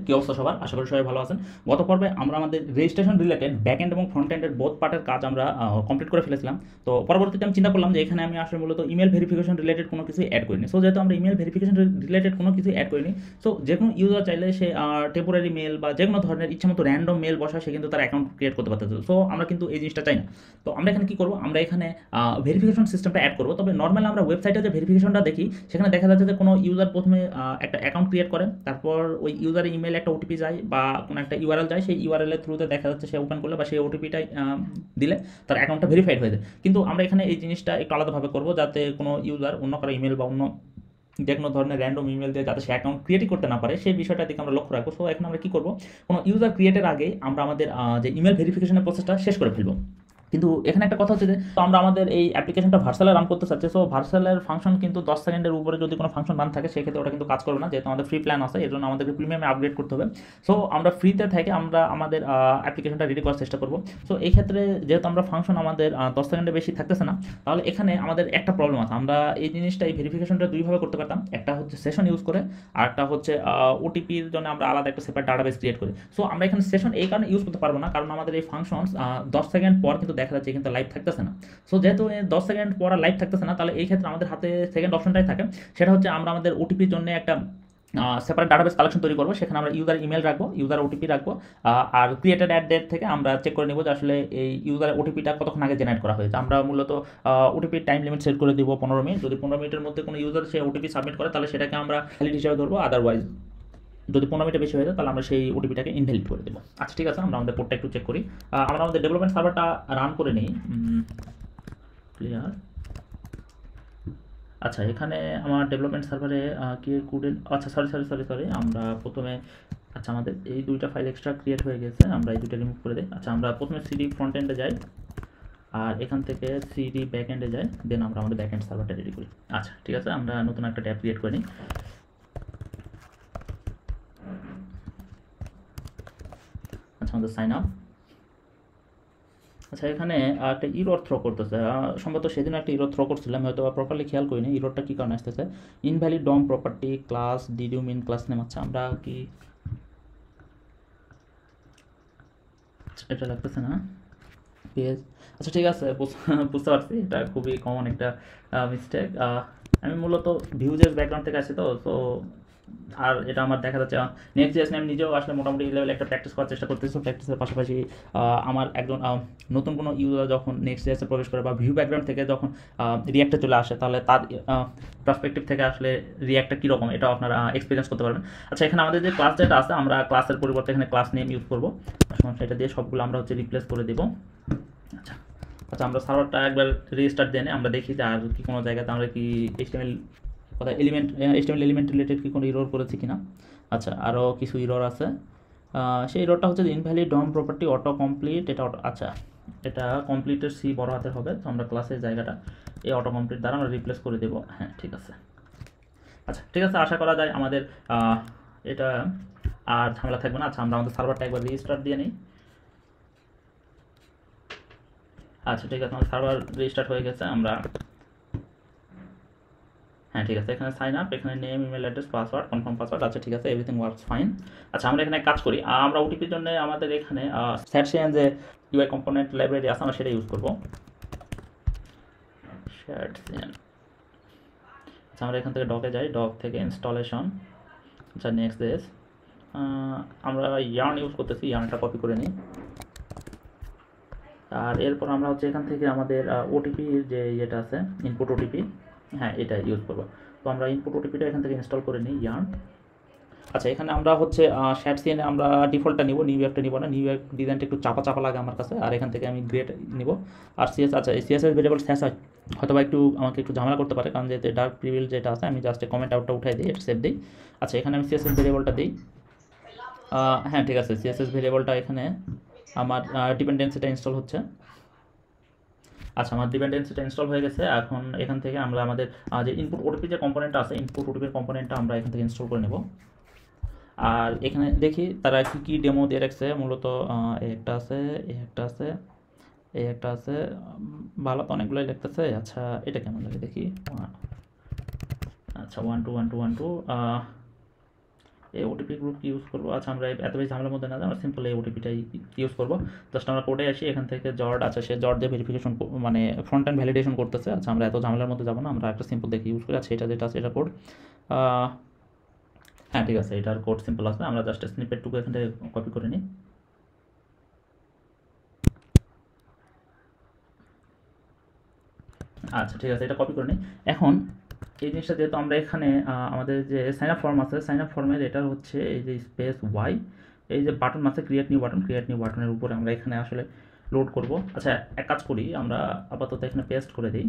কি অবস্থা সবার? আশা করি সবাই ভালো আছেন। গত পর্বে আমরা আমাদের রেজিস্ট্রেশন রিলেটেড ব্যাক এন্ড এবং ফ্রন্ট এন্ডের বোথ পার্টের কাজ আমরা কমপ্লিট করে ফেলেছিলাম। তো পরবর্তীতে আমি চিন্তা করলাম যে এখানে আমি আসলে মূলত ইমেল ভেরিফিকেশন রিলেটেড কোনো কিছু অ্যাড করিনি। সো যেহেতু আমরা ইমেল ভেরিফিকেশন রিলেটেড কোনো কিছু অ্যাড করিনি, সো যে কোনো ইউজার চাইলে সে টেম্পোরারি মেল বা যে কোনো ধরনের ইচ্ছামতো র্যান্ডম মেল বসা সে কিন্তু তার অ্যাকাউন্ট ক্রিয়েট করতে পারতেছে। সো আমরা কিন্তু এই জিনিসটা চাই না। তো আমরা এখানে কি করবো, আমরা এখানে ভেরিফিকেশন সিস্টেমটা অ্যাড করবো। তবে নর্মাল আমরা ওয়েবসাইটে যে ভেরিফিকেশনটা দেখি সেখানে দেখা যাচ্ছে যে কোনো ইউজার প্রথমে একটা অ্যাকাউন্ট ক্রিয়েট করে, তারপর ওই ইউজারের ইমেল একটা ওটিপি যায় বা কোনো একটা ইউআরএল যায়, সেই ইউআরএলের থ্রুতে দেখা যাচ্ছে সে ওপেন করলে বা সেই ওটিপিটাই দিলে তার অ্যাকাউন্টটা ভেরিফাইড হয়ে যায়। কিন্তু আমরা এখানে এই জিনিসটা একটু আলাদাভাবে করবো, যাতে কোনো ইউজার অন্য কারো ইমেল বা অন্য যে কোনো ধরনের র্যান্ডম ইমেল দিয়ে যাতে সে অ্যাকাউন্ট ক্রিয়েটই করতে না পারে সেই বিষয়টার দিকে আমরা লক্ষ্য রাখবো। সো এখন আমরা কী করবো, কোনো ইউজার ক্রিয়েটের আগে আমরা আমাদের যে ইমেল ভেরিফিকেশনের প্রসেসটা শেষ করে ফেলবো। কিন্তু এখানে একটা কথা হচ্ছে যে তো আমরা আমাদের এই অ্যাপ্লিকেশনটা ভার্সালে রান করতে চাচ্ছি। সো ভার্সালের ফাংশন কিন্তু 10 সেকেন্ডের উপরে যদি কোনো ফাংশন রান থাকে সেক্ষেত্রে ওটা কিন্তু কাজ করবে না, যেহেতু আমাদের ফ্রি প্ল্যান আছে, এর জন্য আমাদেরকে প্রিমিয়ামে আপগ্রেড করতে হবে। সো আমরা ফ্রিতে থেকে আমরা আমাদের অ্যাপ্লিকেশনটা রেডি করার চেষ্টা করবো। সো এই ক্ষেত্রে যেহেতু আমরা ফাংশন আমাদের 10 সেকেন্ডের বেশি থাকতেছে না, তাহলে এখানে আমাদের একটা প্রবলেম আছে। আমরা এই জিনিসটা এই ভেরিফিকেশনটা দুইভাবে করতে পারতাম, একটা হচ্ছে সেশন ইউজ করে আর একটা হচ্ছে ওটিপির জন্য আমরা আলাদা একটা সেপারেট ডাটাবেস ক্রিয়েট করি। সো আমরা এখানে সেশন এই কারণে ইউজ করতে পারবো না, কারণ আমাদের এই ফাংশন 10 সেকেন্ড পর কিন্তু দেখা যাচ্ছে কিন্তু লাইভ থাকতেছে না। সো যেহেতু 10 সেকেন্ড পর লাইভ থাকতেছে না, তাহলে এই ক্ষেত্রে আমাদের হাতে সেকেন্ড অপশনটাই থাকে, সেটা হচ্ছে আমরা আমাদের ওটিপির জন্য একটা সেপারেট ডাটাবেস কালেকশন তৈরি করবো। সেখানে আমরা ইউজার ইমেল রাখবো, ইউজার ওটিপি রাখবো, আর ক্রিয়েটেড অ্যাট ডেট থেকে আমরা চেক করে নেবো যে আসলে এই ইউজার ওটিপিটা কতক্ষণ আগে জেনারেট করা হয়েছে। আমরা মূলত ওটিপির টাইম লিমিট সেট করে দিব 15 মিনিট। যদি 15 মিনিটের মধ্যে কোনো ইউজার সে ওটিপি সাবমিট করে তাহলে সেটাকে আমরা ভ্যালিড হিসেবে ধরবো, আদারওয়াইজ যদি 15 মিনিটে বেশি হয়ে যায় তাহলে আমরা সেই ওটিপিটাকে ইনভ্যালিড করে দেবো। আচ্ছা ঠিক আছে, আমরা আমাদের কোডটা একটু চেক করি। আমরা আমাদের ডেভেলপমেন্ট সার্ভারটা রান করে নিই। ক্লিয়ার। আচ্ছা এখানে আমার ডেভেলপমেন্ট সার্ভারে কি কোডের, আচ্ছা সরি আমরা প্রথমে, আচ্ছা আমাদের এই দুইটা ফাইল এক্সট্রা ক্রিয়েট হয়ে গেছে, আমরা এই দুইটা রিমুভ করে দিই। আচ্ছা আমরা প্রথমে সিডি ফ্রন্ট এন্ডে যাই আর এখান থেকে সিডি ব্যাক এন্ডে যাই, দেন আমরা আমাদের ব্যাক এন্ড সার্ভারটা রেডি করি। আচ্ছা ঠিক আছে, আমরা নতুন একটা ট্যাব ক্রিয়েট করে নিই। আচ্ছা আমাদের সাইন আপ। আচ্ছা এখানে একটা ইরর থ্রো করতেছে, সম্ভবত সেদিন একটা ইরর থ্রো করছিলাম, হয়তো প্রপারলি খেয়াল করিনি ইররটা কী কারণে আসতেছে। Invalid DOM property class did you mean class name. আচ্ছা আমরা কি এটা লাগতেছে না পেজ। আচ্ছা ঠিক আছে, বুঝতে পারছি, এটা খুবই কমন একটা মিস্টেক। আমি মূলত ভিউজের ব্যাকগ্রাউন্ড থেকে আসি, তো তো আর এটা আমার দেখা যাচ্ছে নেক্সট জেস আমি নিজেও আসলে মোটামুটি লেভেলে একটা প্র্যাকটিস করার চেষ্টা করতেছি। প্র্যাকটিসের পাশাপাশি আমার একজন নতুন কোনো ইউজার যখন নেক্সট জেসে প্রবেশ করে বা ভিউ ব্যাকগ্রাউন্ড থেকে যখন রিয়াক্টে চলে আসে, তাহলে তার পার্সপেক্টিভ থেকে আসলে রিয়াক্টটা কীরকম এটাও আপনারা এক্সপিরিয়েন্স করতে পারবেন। আচ্ছা এখানে আমাদের যে ক্লাস ডেটা আছে, আমরা ক্লাসের পরিবর্তে এখানে ক্লাস নেম ইউজ করবো, সমস্যা এটা দিয়ে সবগুলো আমরা হচ্ছে রিপ্লেস করে দেবো। আচ্ছা আচ্ছা আমরা সার্ভারটা একবার রিস্টার্ট দিয়ে আমরা দেখি যে আর কি কোনো জায়গাতে আমরা কি এইচটিএমএল এলিমেন্ট রিলেটেড কি কোনো ইরর করেছি কিনা। আচ্ছা আরও কিছু ইরর আছে, সেই ইররটা হচ্ছে যে invalid DOM property auto complete, এটা আচ্ছা এটা কমপ্লিটের সি বড় হাতের হবে, তো আমরা ক্লাসের জায়গাটা এই অটো কমপ্লিট দ্বারা আমরা রিপ্লেস করে দেবো। হ্যাঁ ঠিক আছে। আচ্ছা ঠিক আছে, আশা করা যায় আমাদের এটা আর ঝামেলা থাকবে না। আচ্ছা আমরা আমাদের সার্ভারটা একবার রিস্টার্ট দিয়ে নিই। আচ্ছা ঠিক আছে, আমাদের সার্ভার রিস্টার্ট হয়ে গেছে। আমরা হ্যাঁ ঠিক আছে, এখানে সাইন আপ, এখানে name email address password confirm password. আচ্ছা ঠিক আছে, এভরিথিং ওয়ার্কস ফাইন। আচ্ছা আমরা এখানে কাজ করি, আমরা ওটিপির জন্য আমাদের এখানে স্যাটসিয়ান যে ইউআই কম্পোনেন্ট লাইব্রেরি আছে আমরা সেটা ইউজ করবো, স্যাটসিয়ান। আচ্ছা আমরা এখান থেকে ডকে যাই, ডক থেকে ইনস্টলেশন। আচ্ছা নেক্সট দিস, আমরা ইয়ার্ন ইউজ করতেছি, ইয়ার্নটা কপি করে নিই। আর এরপর আমরা হচ্ছে এখান থেকে আমাদের ওটিপির যে ইয়েটা আছে ইনপুট ওটিপি, হ্যাঁ এটা ইউজ করবো। তো আমরা ইনপুট ওটিপিটা এখান থেকে ইনস্টল করে নিই ইয়ার্ন। আচ্ছা এখানে আমরা হচ্ছে স্যাটসিয়ানে আমরা ডিফল্টটা নিব, নিউ ইয়র্কটা নিব না, নিউ ইয়র্ক ডিজাইনটা একটু চাপা চাপা লাগে আমার কাছে। আর এখান থেকে আমি গ্রেড নিব। আর সিএস, আচ্ছা এই সিএসএস ভেরিয়েবল স্যাস হয়তো বা আমাকে একটু ঝামেলা করতে পারে, কারণ যেহেতু ডার্ক প্রিভিল যেটা আছে আমি জাস্ট কমেন্ট আউটটা উঠাই দিই, এটা সেভ দিই। আচ্ছা এখানে আমি সিএসএস ভেরিয়েবলটা দিই। হ্যাঁ ঠিক আছে, সিএসএস ভেরিয়েবলটা এখানে আমার ডিপেন্ডেন্সিটা ইনস্টল হচ্ছে। আচ্ছা আমার ডিপেন্ডেন্সিটা ইনস্টল হয়ে গেছে। এখন এখান থেকে আমরা আমাদের যে ইনপুট ওটিপি যে কম্পোনেন্টটা আছে, ইনপুট ওটিপির কম্পোনেন্টটা আমরা এখান থেকে ইনস্টল করে নেব। আর এখানে দেখি তারা কী কী ডেমো দিয়ে রাখছে, মূলত একটা আছে, একটা আছে, একটা আছে, ভালো তো অনেকগুলোই লিখতেছে। আচ্ছা এটা কেমন লাগে দেখি। আচ্ছা 1 2 1 2 1 2, এই ওটিপি গ্রুপ কি ইউজ করবো? আচ্ছা আমরা এত বেশি ঝামেলার মধ্যে না যাই, আমরা সিম্পল এই ওটিপিটাই ইউজ করবো। জাস্ট আমরা কোডে আসি, এখান থেকে জর্ড, আচ্ছা সে জর্ড দিয়ে ভেরিফিকেশন মানে ফ্রন্ট এন্ড ভ্যালিডেশন করতেছে। আচ্ছা আমরা এত ঝামেলার মধ্যে যাবো না, আমরা একটা সিম্পল দেখে ইউজ করি। আচ্ছা এটা যেটা আছে এটা কোড, হ্যাঁ ঠিক আছে, এটার কোড সিম্পল আসবে। আমরা জাস্ট স্নিপেটটুকু এখান থেকে কপি করে নিই। আচ্ছা ঠিক আছে, এটা কপি করে নিই। এখন এই জিনিসটা যেহেতু আমরা এখানে আমাদের যে সাইন আপ ফর্ম আছে, সাইন আপ ফর্মের এটা হচ্ছে এই যে স্পেস ওয়াই, এই যে বাটন আছে create new button, create new বাটনের উপরে আমরা এখানে আসলে লোড করব। আচ্ছা এক কাজ করি, আমরা আপাতত এখানে পেস্ট করে দিই।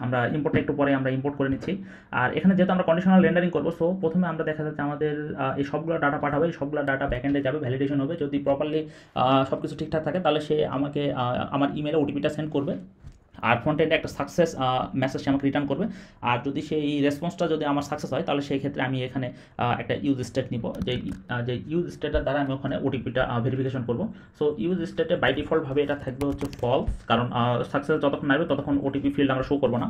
আমরা ইম্পোর্টটা একটু পরে আমরা ইম্পোর্ট করে নিচ্ছি। আর এখানে যেহেতু আমরা কন্ডিশনাল রেন্ডারিং করবো, সো প্রথমে আমরা দেখা যাচ্ছে আমাদের এই সবগুলো ডাটা পাঠাবে, এই সবগুলো ডাটা ব্যাকএন্ডে যাবে, ভ্যালিডেশন হবে। যদি প্রপারলি সব কিছু ঠিকঠাক থাকে তাহলে সে আমাকে আমার ইমেলে ওটিপিটা সেন্ড করবে, আর ফ্রন্ট এন্ডে একটা সাকসেস মেসেজ আমাকে রিটার্ন করবে। আর যদি সেই রেসপন্সটা যদি আমার সাকসেস হয় তাহলে সেই ক্ষেত্রে আমি এখানে একটা ইউজ স্টেট নিব, যে ইউজ স্টেটের দ্বারা আমি ওখানে ওটিপিটা ভেরিফিকেশন করব। সো ইউজ স্টেটে বাই ডিফল্টভাবে এটা থাকবে হচ্ছে ফলস, কারণ সাকসেস যতক্ষণ আসবে ততক্ষণ ওটিপি ফিল্ড আমরা শো করবো না।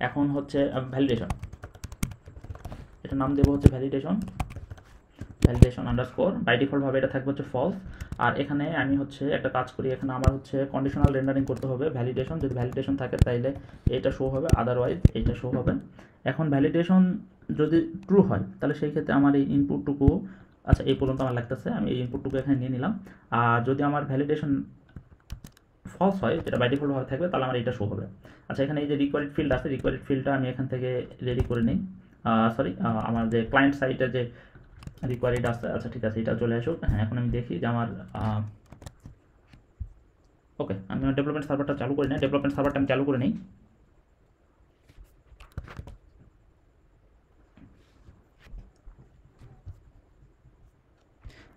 এখন হচ্ছে ভ্যালিডেশন, এটা নাম দেবো হচ্ছে ভ্যালিডেশন আন্ডারস্কোর, বাই ডিফল্টভাবে এটা থাকবে হচ্ছে ফলস। আর এখানে আমি হচ্ছে একটা কাজ করি, এখানে আমার হচ্ছে কন্ডিশনাল রেন্ডারিং করতে হবে ভ্যালিডেশন, যদি ভ্যালিডেশন থাকে তাইলে এটা শো হবে, আদারওয়াইজ এইটা শো হবে। এখন ভ্যালিডেশন যদি ট্রু হয় তাহলে সেই ক্ষেত্রে আমার এই ইনপুটটুকু, আচ্ছা এই পর্যন্ত আমার লাগতেছে, আমি এই ইনপুটটুকু এখানে নিয়ে নিলাম। আর যদি আমার ভ্যালিডেশন ফলস হয়, যেটা বাই ডিফল্টভাবে থাকবে, তাহলে আমার এটা শো হবে। আচ্ছা এখানে এই যে রিকোয়ারিড ফিল্ড আছে, রিকোয়ারিড ফিল্ডটা আমি এখান থেকে রেডি করে নিই। সরি, আমার যে ক্লায়েন্ট সাইটে যে রিকোয়ারিড আছে, আচ্ছা ঠিক আছে এটা চলে আসুক। হ্যাঁ এখন আমি দেখি যে আমার ওকে, আমি আমার ডেভেলপমেন্ট সার্ভারটা চালু করি না, ডেভেলপমেন্ট সার্ভারটা আমি চালু করে নিই।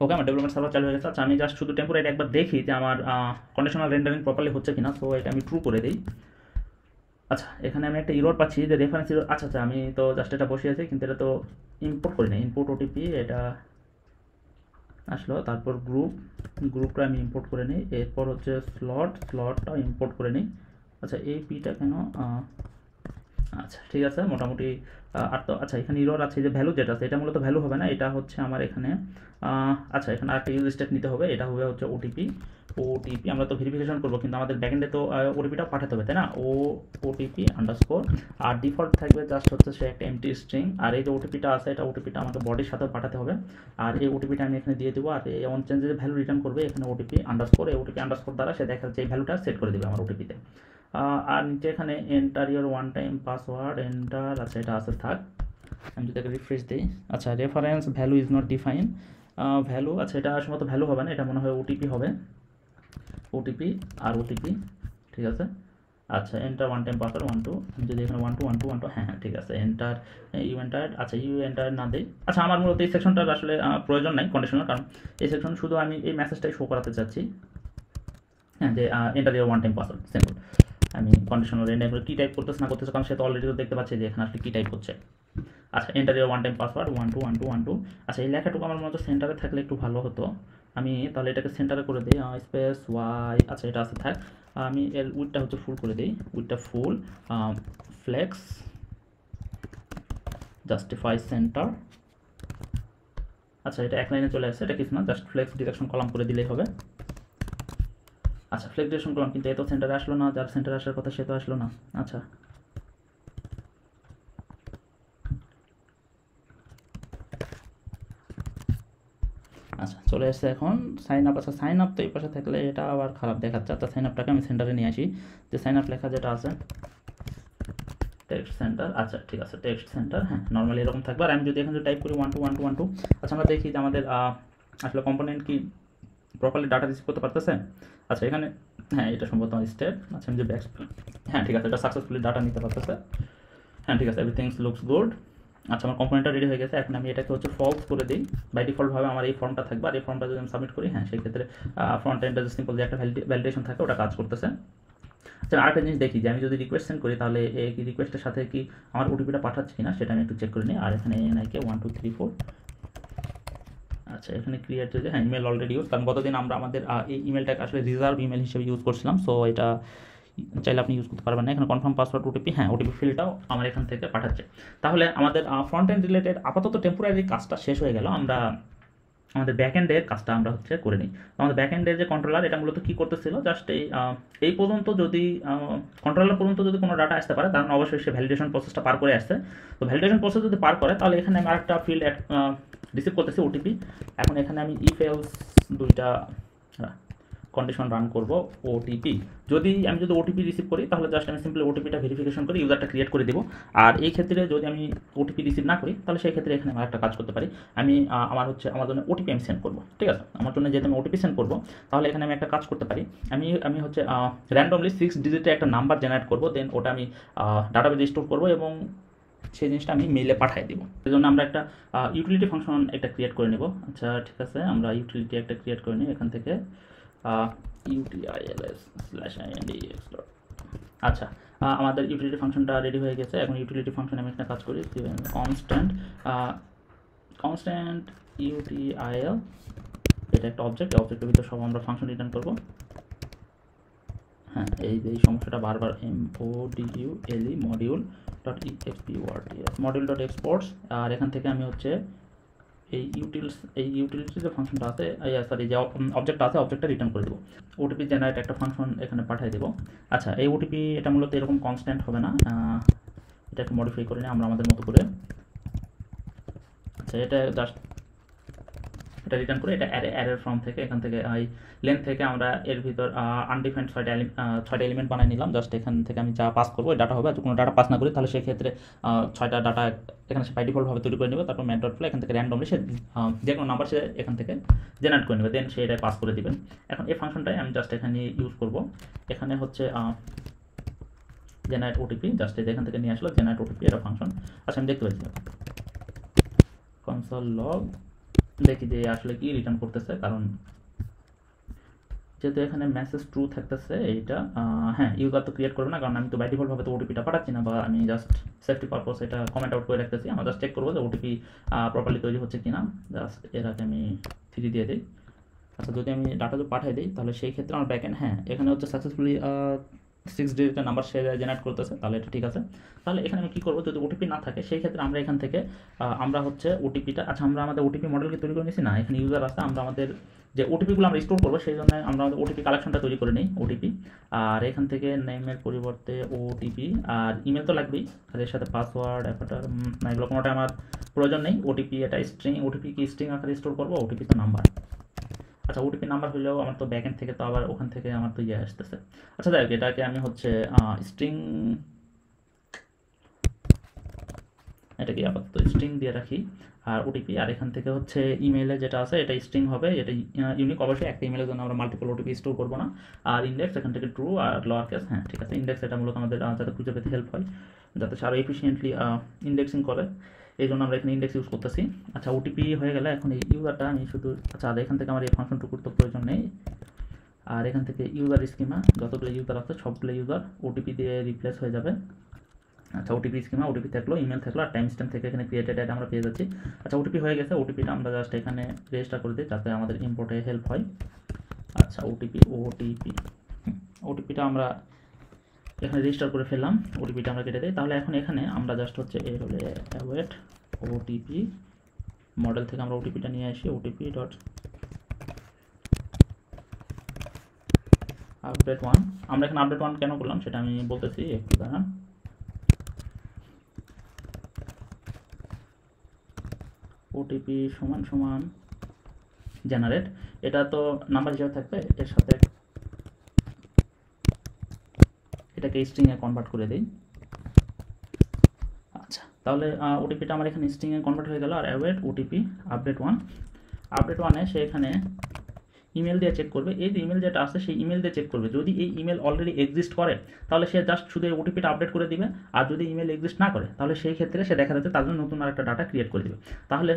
ওকে আমার ডেভেলপমেন্ট সার্ভার চালু হয়ে গেছে। আচ্ছা আমি জাস্ট শুধু টেম্পোরারি একবার দেখি যে আমার কন্ডিশনাল রেন্ডারিং প্রপারলি হচ্ছে কিনা, সো এটা আমি ট্রু করে দিই। আচ্ছা এখানে আমি একটা ইরোর পাচ্ছি যে রেফারেন্স ইরোর। আচ্ছা আচ্ছা আমি তো জাস্ট এটা বসে আছি, কিন্তু এটা তো ইম্পোর্ট করি না, ইম্পোর্ট ওটিপি এটা আসলো, তারপর গ্রুপটা আমি ইম্পোর্ট করে নিই, এরপর হচ্ছে স্লটটা ইম্পোর্ট করে নিই। আচ্ছা এই পিটা কেন, আচ্ছা ঠিক আছে মোটামুটি। আর তো আচ্ছা এখানে ইরর আছে যে ভ্যালু যেটা আছে, এটা মূলত ভ্যালু হবে না, এটা হচ্ছে আমার এখানে আচ্ছা এখানে আরেকটা ইউজ স্টেট নিতে হবে, এটা হবে হচ্ছে ওটিপি। আমরা তো ভেরিফিকেশন করবো, কিন্তু আমাদের ব্যাকএন্ডে তো ওটিপিটা পাঠাতে হবে তাই না, ওটিপি আন্ডারস্কোর। আর ডিফল্ট থাকবে জাস্ট হচ্ছে সে একটা এমটি স্ট্রিং। আর এই যে ওটিপিটা আছে, এটা ওটিপিটা আমাকে বডির সাথে পাঠাতে হবে। আর এই ওটিপিটা আমি এখানে দিয়ে দেবো। আর এই অন চেঞ্জে যে ভ্যালু রিটার্ন করবে এখানে ওটিপি আন্ডারস্কোর, এই ওটিপি আন্ডারস্কোর দ্বারা সে দেখা যাচ্ছে এই ভ্যালুটা সেট করে দেবে আমার ওটিপিতে। আর নিচে এখানে enter your one time password enter, আচ্ছা এটা আছে থাক। আমি যদি এটাকে রিফ্রেশ দিই, আচ্ছা reference value is not define, value, আচ্ছা এটা সম্ভবত ভ্যালু হবে না, এটা মনে হয় ওটিপি হবে, ওটিপি আর ওটিপি ঠিক আছে। আচ্ছা এন্টার ওয়ান টাইম পাসওয়ার্ড 1 2, যদি এখানে 1 2 1 2 1 2, হ্যাঁ ঠিক আছে এন্টার ইউ এন্টার। আচ্ছা ইউ এন্টার না দিই, আচ্ছা আমার মূলত এই সেকশনটার আসলে প্রয়োজন নাই কন্ডিশনাল, কারণ এই সেকশন শুধু আমি এই মেসেজটাই শো করাতে চাচ্ছি। হ্যাঁ যে enter your one time password simple, আমি কন্ডিশনাল রেন্ডার কী টাইপ করতেছে না করতেছে, কারণ সে তো অলরেডি তো দেখতে পাচ্ছে যে এখানে আসলে কী টাইপ হচ্ছে। আচ্ছা enter your one time password 1 2 1 2 1 2। আচ্ছা এই লেখাটুকু আমার মনে হচ্ছে সেন্টারে থাকলে একটু ভালো হতো, আমি তাহলে এটাকে সেন্টারে করে দিই, স্পেস ওয়াই, আচ্ছা এটা আছে থাক। আমি এর উইডটা হচ্ছে ফুল করে দিই, উইডটা ফুল, ফ্লেক্স জাস্টিফাই সেন্টার। আচ্ছা এটা এক লাইনে চলে আসছে, এটা কিছু না, জাস্ট ফ্লেক্স ডিরেকশন কলাম করে দিলেই হবে। আচ্ছা ফ্লেক্স ডিরেকশন কলাম, কিন্তু এ তো সেন্টারে আসলো না, যার সেন্টারে আসার কথা সে তো আসলো না। আচ্ছা আচ্ছা চলে এসছে এখন সাইন আপ। আচ্ছা সাইন আপ তো এই পাশে থাকলে এটা আবার খারাপ দেখাচ্ছে। আচ্ছা সাইন আপটাকে আমি সেন্টারে নিয়ে আসি, যে সাইন আপ লেখা যেটা আছে টেক্সট সেন্টার, আচ্ছা ঠিক আছে টেক্সট সেন্টার, হ্যাঁ নর্মালি এরকম থাকবে। আর আমি যদি এখানে টাইপ করি 1 2 1 2 1 2, আচ্ছা আমরা দেখি যে আমাদের আসলে কম্পোনেন্ট কি প্রপারলি ডাটা রিসিভ করতে পারতেছে। আচ্ছা এখানে হ্যাঁ এটা সম্ভবত স্টেপ, আচ্ছা আমি যে ব্যাক, হ্যাঁ ঠিক আছে এটা সাকসেসফুলি ডাটা নিতে পারতেছে, হ্যাঁ ঠিক আছে এভরিথিংস লুকস গুড। আচ্ছা আমার কম্পোনেন্টটা রেডি হয়ে গেছে, এখন আমি এটাকে হচ্ছে ফলস করে দিই। বাই ডিফল্টভাবে আমার এই ফর্মটা থাকবে, আর এই ফর্মটা যদি আমি সাবমিট করি, হ্যাঁ সেই ক্ষেত্রে ফ্রন্ট এন্ডে যে সিম্পল যে একটা ভ্যালিডেশন থাকে ওটা কাজ করতেছে। আচ্ছা আরেকটা জিনিস দেখি যে আমি যদি রিকোয়েস্ট সেন্ড করি তাহলে এই রিকোয়েস্টের সাথে কি আমার ওটিপিটা পাঠাচ্ছে কিনা সেটা আমি একটু চেক করে নিই। আর এখানে এনআইকে 1 2 3 4, আচ্ছা এখানে ক্রিয়েট হয়েছে, হ্যাঁ ইমেল অলরেডি ইউজ, কারণ গতদিন আমরা আমাদের এই ইমেলটাকে আসলে রিজার্ভ ইমেল হিসেবে ইউজ করছিলাম, সো এটা চাইলে আপনি ইউজ করতে পারবেন না। এখানে কনফার্ম পাসওয়ার্ড ওটিপি, হ্যাঁ ওটিপি ফিল্ডটাও আমার এখান থেকে পাঠাচ্ছে। তাহলে আমাদের ফ্রন্ট এন্ড রিলেটেড আপাতত টেম্পোরারি কাজটা শেষ হয়ে গেল। আমরা আমাদের ব্যাক এন্ডের কাজটা আমরা হচ্ছে করে নিই। আমাদের ব্যাক এন্ডের যে কন্ট্রোলার, এটা মূলত কী করতেছিল, জাস্ট এই পর্যন্ত যদি কন্ট্রোলার পর্যন্ত যদি কোনো ডাটা আসতে পারে, তাহলে অবশ্যই সে ভ্যালিডেশন প্রসেসটা পার করে আসছে। তো ভ্যালিডেশন প্রসেস যদি পার করে, তাহলে এখানে আমি আরেকটা ফিল্ড রিসিভ করতেছি ওটিপি। এখন এখানে আমি ইফ এলস দুইটা কন্ডিশন রান করব। ওটিপি যদি ওটিপি রিসিভ করি, তাহলে জাস্ট আমি সিম্পলি ওটিপিটা ভেরিফিকেশন করে ইউজারটা ক্রিয়েট করে দেবো। আর এই ক্ষেত্রে যদি আমি ওটিপি রিসিভ না করি, তাহলে সেই ক্ষেত্রে এখানে আমার একটা কাজ করতে পারি। আমি আমার জন্য ওটিপি আমি সেন্ড করবো, ঠিক আছে। আমার জন্য যেহেতু আমি ওটিপি সেন্ড করবো, তাহলে এখানে আমি একটা কাজ করতে পারি। আমি হচ্ছে র্যান্ডমলি 6 ডিজিটের একটা নাম্বার জেনারেট করবো, দেন ওটা আমি ডাটাবেজে স্টোর করবো এবং সেই জিনিসটা আমি মেইলে পাঠিয়ে দেবো। সেই জন্য আমরা একটা ইউটিলিটি ফাংশন একটা ক্রিয়েট করে নেব। আচ্ছা ঠিক আছে, আমরা ইউটিলিটি একটা ক্রিয়েট করে নিই এখান থেকে utils/index. আচ্ছা, আমাদের ইউটিলিটি ফাংশনটা রেডি হয়ে গেছে। এখন ইউটিলিটি ফাংশন আমি এখানে কাজ করি, কনস্ট্যান্ট util, এটা একটা অবজেক্ট, অবজেক্টের ভিতরে সব আমরা ফাংশন রিটার্ন করব। হ্যাঁ, এই সমস্যাটা বারবার module module.exports, আর এখান থেকে আমি হচ্ছে এই ইউটিলিটি যে ফাংশনটা আছে, সরি যে অবজেক্টটা আছে, অবজেক্টটা রিটার্ন করে দেবো। ওটিপি জেনারেট একটা ফাংশন এখানে পাঠিয়ে দেবো। আচ্ছা, এই ওটিপি এটা মূলত এরকম কনস্ট্যান্ট হবে না, এটা একটু মডিফাই করে নিই আমরা আমাদের মতো করে। আচ্ছা, এটা জাস্ট এটা রিটার্ন করে, এটা অ্যারের ফর্ম থেকে, এখান থেকে এই লেন্থ থেকে আমরা এর ভিতর আনডিফাইন্ড 6টা এলিমেন্ট বানিয়ে নিলাম। জাস্ট এখান থেকে আমি যা পাস করবো ওই ডাটা হবে। আর কোনো ডাটা পাস না করি, তাহলে সেক্ষেত্রে 6টা ডাটা এখানে সে বাই ডিফল্টভাবে তৈরি করে নেবে। তারপর ম্যাথ ডট ফ্লাই এখান থেকে র্যান্ডমলি সে যে কোনো নাম্বার সে এখান থেকে জেনারেট করে নেবে, দেন সে এটাই পাস করে দেবেন। এখন এই ফাংশনটাই আমি জাস্ট এখানে ইউজ করব। এখানে হচ্ছে জেনারেট ওটিপি, জাস্ট এখান থেকে নিয়ে আসলো জেনারেট ওটিপি, এটা ফাংশন। আচ্ছা, আমি দেখতে পাচ্ছি কনসোল লগ, দেখি যে আসলে কি রিটার্ন করতেছে। কারণ যেহেতু এখানে মেসেজ ট্রু থাকতেছে, এইটা হ্যাঁ ইউজার তো ক্রিয়েট করবে না, কারণ আমি তো বাই ডিফল্টভাবে তো ওটিপিটা পাঠাচ্ছি না, বা আমি জাস্ট সেফটি পারপোজ এটা কমেন্ট আউট করে রাখতেছি। আমরা জাস্ট চেক করবো যে ওটিপি প্রপারলি তৈরি হচ্ছে কিনা। জাস্ট এর আগে আমি 3 দিয়ে দিই। আচ্ছা, যদি আমি ডাটা যদি পাঠিয়ে দিই, তাহলে সেই ক্ষেত্রে আমার ব্যাকএন্ড, হ্যাঁ এখানে হচ্ছে সাকসেসফুলি 6 ডিজিটের নাম্বার সে জেনারেট করতেছে, তাহলে এটা ঠিক আছে। তাহলে এখানে আমি কী করবো, যদি ওটিপি না থাকে সেই ক্ষেত্রে আমরা এখান থেকে আমরা হচ্ছে ওটিপিটা, আচ্ছা আমরা আমাদের ওটিপি মডেলকে তৈরি করে নিয়েছি না, এখানে ইউজার আছে, আমরা আমাদের যে ওটিপিগুলো আমরা স্টোর করবো সেই জন্য আমরা আমাদের ওটিপি কালেকশনটা তৈরি করে নিই, ওটিপি। আর এখান থেকে নেমের পরিবর্তে ওটিপি, আর ইমেল তো লাগবেই, আর এর সাথে পাসওয়ার্ড অ্যাপাটার না, এগুলো কোনোটা আমার প্রয়োজন নেই। ওটিপি এটা স্ট্রিং, ওটিপি কি স্ট্রিং আকারে স্টোর করবো, ওটিপি তো নাম্বার। আচ্ছা, ওটিপি নাম্বার হলেও আমার তো ব্যাকএন্ড থেকে তো আবার ওখান থেকে আমার তো আসতেছে। আচ্ছা যাই হোক, এটাকে আমি হচ্ছে স্ট্রিং, এটাকে আপাতত স্ট্রিং দিয়ে রাখি। আর ওটিপি, আর এখান থেকে হচ্ছে ইমেলে যেটা আছে এটা স্ট্রিং হবে, এটা ইউনিক। অবশ্যই একটা ইমেলের জন্য আমরা মাল্টিপল ওটিপি স্টোর করবো না। আর ইন্ডেক্স এখান থেকে ট্রু, আর লোয়ার কেস, হ্যাঁ ঠিক আছে। ইন্ডেক্স এটা মূলত আমাদের যাতে খুঁজে পেতে হেল্প হয়, যাতে সে আরও এফিসিয়েন্টলি ইন্ডেক্সিং করে, এই জন্য আমরা এখানে ইন্ডেক্স ইউজ করতেছি। আচ্ছা, ওটিপি হয়ে গেলে এখন এই ইউজারটা আমি শুধু, আচ্ছা আর এখান থেকে আমার এই ফাংশনটুকুর তো প্রয়োজন নেই। আর এখান থেকে ইউজার স্কিমা, যতগুলো ইউজার আছে সবগুলো ইউজার ওটিপি দিয়ে রিপ্লেস হয়ে যাবে। আচ্ছা, ওটিপি স্কিমা, ওটিপি থাকলো, ইমেল থাকলো, আর টাইম স্ট্যাম্প থেকে এখানে ক্রিয়েটেড এটা আমরা পেয়ে যাচ্ছি। আচ্ছা, ওটিপি হয়ে গেছে, ওটিপিটা আমরা জাস্ট এখানে রেজিস্টার করে দিই যাতে আমাদের ইম্পোর্টে হেল্প হয়। আচ্ছা, ওটিপিটা আমরা এখানে রেজিস্টার করে ফেললাম, ওটিপিটা আমরা কেটে দিই। তাহলে এখন এখানে আমরা জাস্ট হচ্ছে এই হলে অ্যাওয়েট ওটিপি মডেল থেকে আমরা ওটিপিটা নিয়ে আসি, ওটিপি ডট আপডেট 1। আমরা এখানে আপডেট 1 কেন করলাম সেটা আমি বলতেছি, একটু দাঁড়ান। ওটিপি সমান সমান জেনারেট, এটা তো নাম্বার হিসেবে থাকবে, এর সাথে এটাকে স্ট্রিংয়ে কনভার্ট করে দিই। আচ্ছা, তাহলে ওটিপিটা আমার এখানে স্ট্রিংয়ে কনভার্ট হয়ে গেল। আর অ্যাওয়েট ওটিপি আপডেট 1, আপডেট 1-এ সে এখানে ইমেল দিয়ে চেক করবে, এই যে ইমেল যেটা আছে সেই ইমেল দিয়ে চেক করবে। যদি এই ইমেল অলরেডি এক্সিস্ট করে, তাহলে সে জাস্ট শুধু এই ওটিপিটা আপডেট করে দিবে। আর যদি ইমেল এক্সিস্ট না করে, তাহলে সেই ক্ষেত্রে সে দেখা যাচ্ছে তার জন্য নতুন আর একটা ডাটা ক্রিয়েট করে দেবে। তাহলে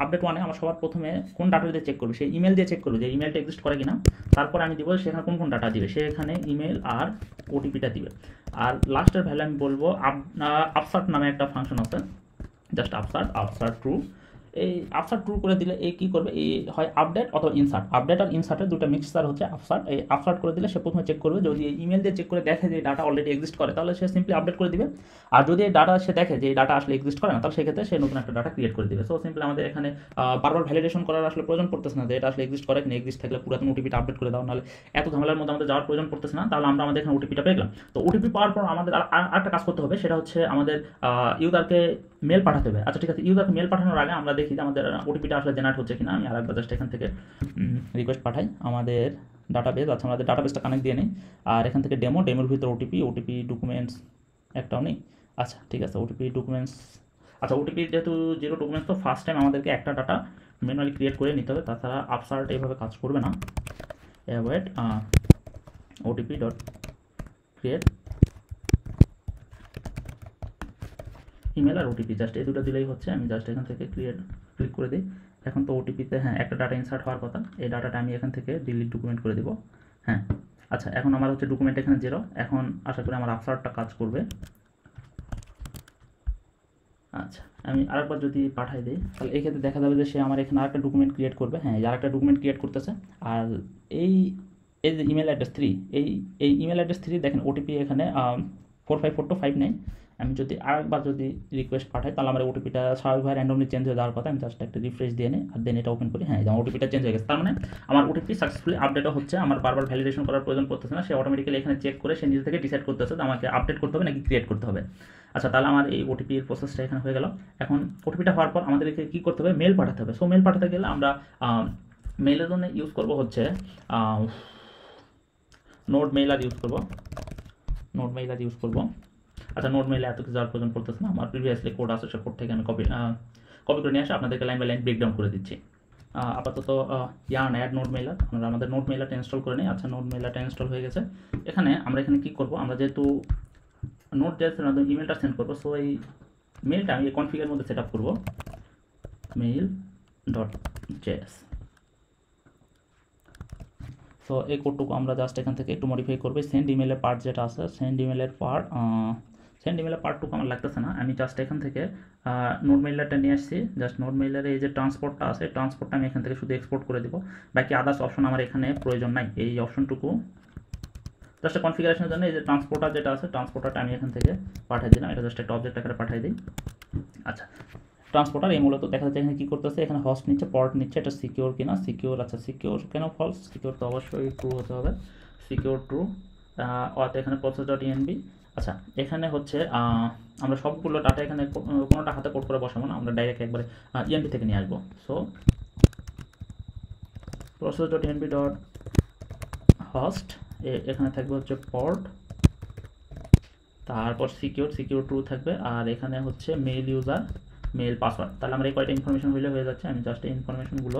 আপডেট 1-এ আমার সবার প্রথমে কোন ডাটা দিয়ে চেক করবে, সেই ইমেল দিয়ে চেক করবে যে ইমেলটা এক্সিস্ট করে কিনা। তারপর আমি দিব সেখানে কোন কোন ডাটা দিবে, সে এখানে ইমেল আর ওটিপিটা দিবে। আর লাস্টের ভ্যালু আমি বলবো আপসার্ট নামে একটা ফাংশন আছে, জাস্ট আপসার্ট ট্রু, এই আপসার্ট ট্রু করে দিলে এই কী করবে, এই হয় আপডেট অথবা ইনসার্ট, আপডেট আর ইনসার্টের দুটো মিক্সচার হচ্ছে আপসার্ট। এই আপসার্ট করে দিলে সে প্রথমে চেক করবে, যদি এই ইমেল দিয়ে চেক করে দেখে যে ডাটা অলরেডি এক্সিস্ট করে তাহলে সে সিম্পলি আপডেট করে দিবে। আর যদি এই ডাটা সে দেখে যে এই ডাটা আসলে এক্সিস্ট করে না তাহলে সেক্ষেত্রে সে নতুন একটা ডাটা ক্রিয়েট করে দিবে। সো সিম্পলি আমাদের এখানে বারবার ভ্যালিডেশন করার আসলে প্রয়োজন পড়তেছে না যে এটা আসলে এক্সিস্ট করে কিনা, এক্সিস্ট থাকলে পুরাতন ওটিপিটা আপডেট করে দাও, নাহলে এত ঝামেলার মধ্যে আমাদের যাওয়ার প্রয়োজন পড়তেছে না। তাহলে আমরা আমাদের এখানে ওটিপিটা পেয়ে গেলাম। তো ওটিপি পাওয়ার পর আমাদের আরেকটা কাজ করতে হবে, সেটা হচ্ছে আমাদের ইউজারকে মেল পাঠাতে হবে। আচ্ছা ঠিক আছে, ইউজারকে মেল পাঠানোর আগে আমরা দেখি যে আমাদের ওটিপিটা আসলে জেনারেট হচ্ছে কিনা। আমি আরেকবার জাস্ট এখান থেকে রিকোয়েস্ট পাঠাই আমাদের ডাটাবেস। আচ্ছা আমাদের ডাটাবেসটা কানেক্ট দিয়ে নিই, আর এখান থেকে ডেমোর ভিতরে ওটিপি ডকুমেন্টস একটাও নেই। আচ্ছা ঠিক আছে, ওটিপি ডকুমেন্টস, আচ্ছা ওটিপি যেহেতু 0 ডকুমেন্টস, তো ফার্স্ট টাইম আমাদেরকে একটা ডাটা ম্যানুয়ালি ক্রিয়েট করে নিতে হবে, তাছাড়া আপসার্ট এইভাবে কাজ করবে না। Avoid OTP dot create email আর ওটিপি, জাস্ট এই দুটো দিলেই হচ্ছে। আমি জাস্ট এখান থেকে ক্লিক করে দিই। এখন তো ওটিপিতে হ্যাঁ একটা ডাটা ইনসার্ট হওয়ার কথা, এই ডাটাটা আমি এখান থেকে ডিলিট ডকুমেন্ট করে দেবো। হ্যাঁ আচ্ছা, এখন আমার হচ্ছে ডকুমেন্ট এখানে 0। এখন আশা করি আমার আপসার্টটা কাজ করবে। আচ্ছা আমি আরেকবার যদি পাঠাই দিই তাহলে এই ক্ষেত্রে দেখা যাবে যে সে আমার এখানে আরেকটা ডকুমেন্ট ক্রিয়েট করবে। হ্যাঁ আরেকটা ডকুমেন্ট ক্রিয়েট করতেছে। আর এই এই যে ইমেল অ্যাড্রেস 3, এই ইমেল অ্যাড্রেস 3 দেখেন ওটিপি এখানে 454259। আমি যদি আরেকবার যদি রিকোয়েস্ট পাঠাই তাহলে আমার ওটিপিটা স্বাভাবিকভাবে র্যান্ডমলি চেঞ্জ হয়ে যাওয়ার কথা। আমি জাস্ট একটা রিফ্রেশ দিয়ে নিই আর দেন এটা ওপেন করি। হ্যাঁ যেমন ওটিপিটা চেঞ্জ হয়ে গেছে, তার মানে আমার ওটিপি সাকসেসফুলি আপডেটও হচ্ছে, আমার বারবার ভ্যালিডেশন করার প্রয়োজন পড়তেছে না। সে অটোমেটিক্যালি এখানে চেক করে সে নিজে থেকে ডিসাইড করতেছে যে আমাকে আপডেট করতে হবে নাকি ক্রিয়েট করতে হবে। আচ্ছা তাহলে আমার এই ওটিপির প্রসেসটা এখানে হয়ে গেল। এখন ওটিপিটা হওয়ার পর আমাদেরকে কী করতে হবে, মেল পাঠাতে হবে। সো মেল পাঠাতে গেলে আমরা মেলের জন্য ইউজ করব হচ্ছে নোট মেইলার ইউজ করব। আচ্ছা নোট মেইলে এত কিছু যাওয়ার প্রয়োজন পড়তেছে না, আমার প্রিভিয়াসলি কোড আছে, সে কোড থেকে আমি কপি করে নিয়ে আসে আপনাদেরকে লাইন বাই লাইন ব্রেকডাউন করে দিচ্ছি। আপাতত ইয়ার্ন অ্যাড নোট মেইলার, আমরা আমাদের নোট মেইলারটা ইনস্টল করে নিই। আচ্ছা নোট মেইলারটা ইনস্টল হয়ে গেছে। আমরা এখানে কী করবো, আমরা যেহেতু নোট জেসের মাধ্যমে ইমেলটা সেন্ড করবো, সো এই মেইলটা আমি এই কনফিগের মধ্যে সেট আপ করবো, mail.js। সো এই কোডটুকু আমরা জাস্ট এখান থেকে একটু মডিফাই করবো। সেন্ড ইমেলের পার্ট যেটা আছে, সেন্ড ইমেলের পার্টটুকু আমার লাগতেছে না। আমি জাস্ট এখান থেকে নোট মেইলারটা নিয়ে আসছি। জাস্ট নোট মেইলারে এই যে ট্রান্সপোর্টটা আছে, ট্রান্সপোর্টটা আমি এখান থেকে শুধু এক্সপোর্ট করে দেবো। বাকি আদার্স অপশন আমার এখানে প্রয়োজন নাই। এই অপশনটুকু জাস্ট কনফিগারেশনের জন্য এই যে ট্রান্সপোর্টার যেটা আছে, ট্রান্সপোর্টারটা আমি এখান থেকে পাঠিয়ে দিলাম। এটা জাস্ট একটা অবজেক্ট আকারে পাঠিয়ে দিই। আচ্ছা ট্রান্সপোর্টার এই মূলত দেখা যাচ্ছে এখানে কী করতেছে, এখানে হোস্ট নিচ্ছে, পর্ট নিচ্ছে, এটা সিকিউর কিনা, সিকিউর। আচ্ছা সিকিউর কেন ফলস, সিকিউর তো অবশ্যই ট্রু হতে হবে, সিকিউর ট্রু। অর্থাৎ এখানে process.env। আচ্ছা এখানে হচ্ছে আমরা সবগুলো ডাটা এখানে কোনোটা হাতে কোড করে বসাবো না, আমরা ডাইরেক্ট একবারে env থেকে নিয়ে আসবো। সো process.env.host, এখানে থাকবে হচ্ছে পর্ট, তারপর সিকিউর ট্রু থাকবে, আর এখানে হচ্ছে মেল ইউজার, মেল পাসওয়ার্ড। তাহলে আমরা এই কয়টা ইনফরমেশন হয়ে যাচ্ছে। আমি জাস্ট এই ইনফরমেশনগুলো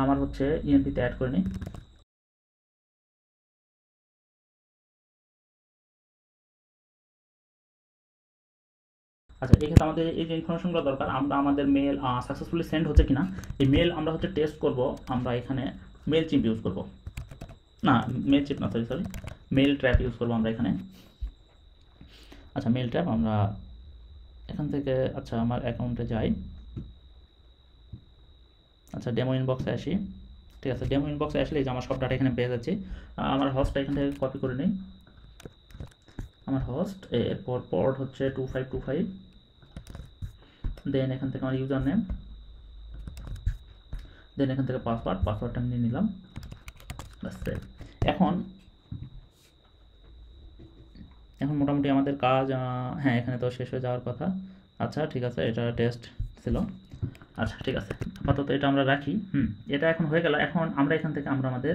আমার হচ্ছে ইএনপিতে অ্যাড করে নিই। আচ্ছা এক্ষেত্রে আমাদের এই যে ইনফরমেশনগুলো দরকার, আমরা আমাদের মেল সাকসেসফুলি সেন্ড হচ্ছে কিনা এই মেল আমরা হচ্ছে টেস্ট করব। আমরা এখানে মেল চিপ ইউজ করব, না মেল চিপ না, সরি মেল ট্র্যাপ ইউজ করবো আমরা এখানে। আচ্ছা মেল ট্র্যাপ আমরা এখান থেকে, আচ্ছা আমার অ্যাকাউন্টে যাই। আচ্ছা ডেমো ইনবক্সে আসি। ঠিক আছে, ডেমো ইনবক্সে আসলে এই যে আমার সব ডাটা এখানে পেয়ে যাচ্ছে। আমার হোস্টটা এখান থেকে কপি করে নিই, আমার হোস্ট, এরপর পোর্ট হচ্ছে 2525, দেন এখান থেকে আমার ইউজার নেম, দেন এখান থেকে পাসওয়ার্ডটা আমি নিয়ে নিলাম। এখন মোটামুটি আমাদের কাজ, হ্যাঁ এখানে তো শেষ হয়ে যাওয়ার কথা। আচ্ছা ঠিক আছে, এটা টেস্ট ছিল। আচ্ছা ঠিক আছে, আপাতত এটা আমরা রাখি। এটা এখন হয়ে গেল। এখন আমরা এখান থেকে আমাদের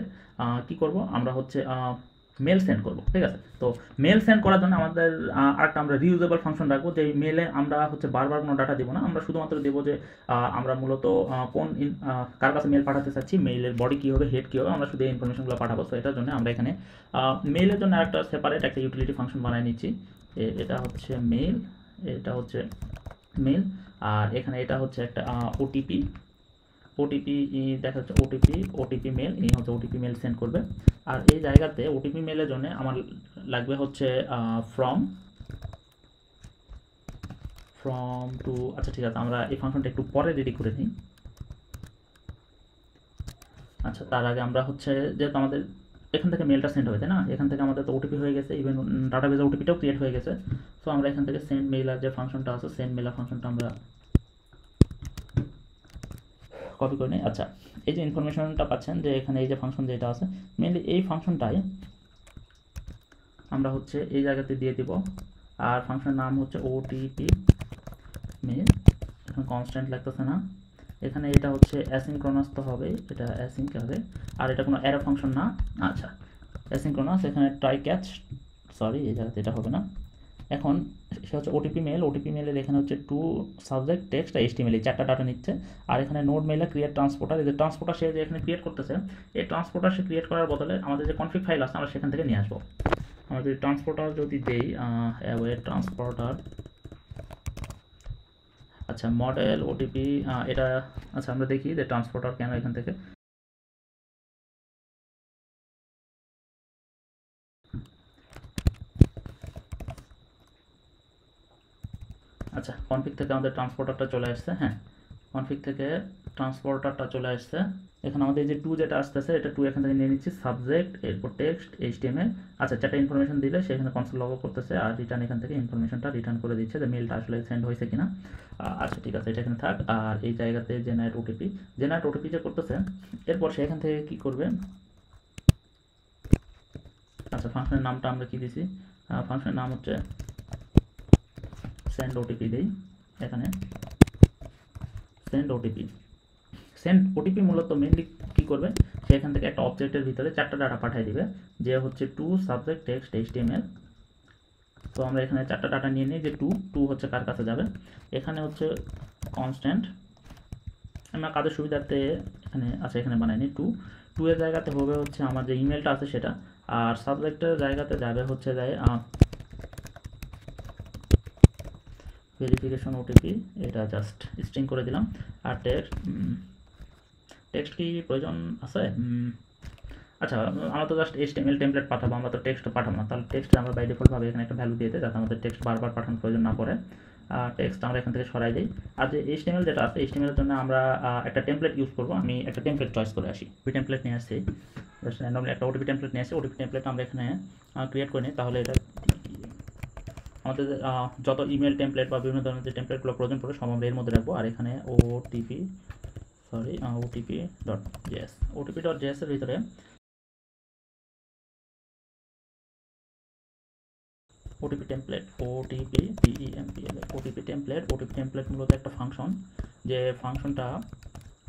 কি করব, আমরা হচ্ছে মেল সেন্ড করব। ঠিক আছে, তো মেল সেন্ড করার জন্য আমাদের আরেকটা আমরা রিউজেবল ফাংশন রাখবো, যে মেলে আমরা হচ্ছে বারবার কোনো ডাটা দেবো না, আমরা শুধুমাত্র দেবো যে আমরা মূলত কার কাছে মেল পাঠাতে চাচ্ছি, মেইলের বডি কী হবে, হেড কী হবে, আমরা শুধু এই ইনফরমেশনগুলো পাঠাবো। তো এটার জন্য আমরা এখানে মেইলের জন্য একটা সেপারেট একটা ইউটিলিটি ফাংশন বানিয়ে নিচ্ছি। এটা হচ্ছে মেল, এটা হচ্ছে মেল, আর এখানে এটা হচ্ছে একটা ওটিপি দেখা যাচ্ছে ওটিপি মেল, এই হচ্ছে ওটিপি মেল সেন্ড করবে। আর এই জায়গাতে ওটিপি মেলের জন্য আমার লাগবে হচ্ছে ফ্রম টু, আচ্ছা ঠিক আছে, আমরা এই ফাংশনটা একটু পরে রেডি করে নিই। আচ্ছা, তার আগে আমরা হচ্ছে যেহেতু আমাদের এখান থেকে মেলটা সেন্ড হবে, তাই না? এখান থেকে আমাদের তো ওটিপি হয়ে গেছে, ইভেন ডাটাবেজে ওটিপিটাও ক্রিয়েট হয়ে গেছে। সো আমরা এখান থেকে সেন্ড মেইলার যে ফাংশনটা আছে, সেন্ড মেইলার ফাংশনটা আমরা কপি করে নিই। আচ্ছা, এই যে ইনফরমেশনটা পাচ্ছেন যে এখানে এই যে ফাংশন যেটা আছে, মেনলি এই ফাংশনটাই আমরা হচ্ছে এই জায়গাতে দিয়ে দিব। আর ফাংশনের নাম হচ্ছে ওটিপি মেল, এখানে কনস্ট্যান্ট লাগতেছে না, এখানে এটা হচ্ছে অ্যাসিনক্রোনাস তো হবে, এটা অ্যাসিঙ্ক হবে, আর এটা কোনো অ্যারো ফাংশন না। আচ্ছা, অ্যাসিনক্রোনাস, এখানে ট্রাই ক্যাচ, সরি এই জায়গাতে এটা হবে না। এখন সে হচ্ছে ওটিপি মেল, ওটিপি মেলের এখানে হচ্ছে টু সাবজেক্ট টেক্সট এইচটিএমএল, এই চারটা ডাটা নিচ্ছে। আর এখানে নোড মেলে ক্রিয়েট ট্রান্সপোর্টার, এই যে ট্রান্সপোর্টার সে যে এখানে ক্রিয়েট করতেছে, এই ট্রান্সপোর্টার সে ক্রিয়েট করার বদলে আমাদের যে কনফিগ ফাইল আছে আমরা সেখান থেকে নিয়ে আসবো। আমরা যদি ট্রান্সপোর্টার যদি দেই অ্যাওয়ে ট্রান্সপোর্টার, আচ্ছা মডেল ওটিপি এটা, আচ্ছা আমরা দেখি যে ট্রান্সপোর্টার কেন এখান থেকে, আচ্ছা কনফিগ থেকে আমাদের ট্রান্সপোর্টারটা চলে আসছে। হ্যাঁ, কনফিগ থেকে ট্রান্সপোর্টারটা চলে আসছে। এখানে আমাদের যে টু যেটা আসতেছে, এটা টু এখান থেকে নিয়ে নিচ্ছি, সাবজেক্ট, এরপর টেক্সট, এইচটিএমএল। আচ্ছা, চারটা ইনফরমেশন দিলে সেখানে কনসোল লগ করতেছে, আর রিটার্ন এখান থেকে ইনফরমেশনটা রিটার্ন করে দিচ্ছে যে মেলটা আসলে সেন্ড হয়েছে কিনা। আচ্ছা ঠিক আছে, এটা এখানে থাক। আর এই জায়গাতে জেনারেট ওটিপি, জেনারেট ওটিপি যে করতেছে, এরপর সে এখান থেকে কী করবে, আচ্ছা ফাংশনের নামটা আমরা কি দিছি, ফাংশনের নাম হচ্ছে সেন্ড ওটিপি দিই, এখানে সেন্ড ওটিপি। সেন্ড ওটিপি মূলত মেনলি কী করবে, সে এখান থেকে একটা অবজেক্টের ভিতরে চারটা ডাটা পাঠিয়ে দিবে, যে হচ্ছে টু সাবজেক্ট টেক্সট এইচটিএমএল। তো আমরা এখানে চারটা ডাটা নিয়ে নিই, যে টু টু হচ্ছে কার কাছে যাবে, এখানে হচ্ছে কনস্ট্যান্ট, আমরা কাজের সুবিধার্থে এখানে, আচ্ছা এখানে বানাইনি, টু টু এর জায়গাতে হবে হচ্ছে আমার যে ইমেলটা আছে সেটা, আর সাবজেক্টের জায়গাতে যাবে হচ্ছে যায় ভেরিফিকেশন ওটিপি, এটা জাস্ট স্ট্রিং করে দিলাম। আর টেক্সট, টেক্সট কি প্রয়োজন আছে? আচ্ছা, আমরা তো জাস্ট এইচটিএমএল টেমপ্লেট পাঠাবো, আমরা তো টেক্সট পাঠাবো না, তাহলে টেক্সট আমরা বাই ডিফল্টভাবে এখানে একটা ভ্যালু দিয়ে দিই, যাতে আমাদের টেক্সট বারবার পাঠানোর প্রয়োজন না পড়ে। টেক্সট আমরা এখান থেকে সরাই দিই। আর যে এইচটিএমএল যেটা আছে, এইচটিএমএলের জন্য আমরা একটা টেমপ্লেট ইউজ করবো, আমি একটা টেমপ্লেট চয়েস করে আসি, ওই টেমপ্লেট নিয়ে আসছি, জাস্ট র্যান্ডমলি একটা ওটিপি টেমপ্লেট নিয়ে আসি, ওটিপি টেমপ্লেট আমরা এখানে ক্রিয়েট করে নিই। তাহলে এটা আমাদের যত ইমেল টেমপ্লেট বা বিভিন্ন ধরনের যে টেমপ্লেটগুলো প্রয়োজন পড়ে সব আমরা এর মধ্যে রাখবো। আর এখানে OTP dot JS, OTP dot JS এর ভিতরে OTP template, OTP TMPL, OTP template, OTP template মূলত একটা ফাংশন, যে ফাংশনটা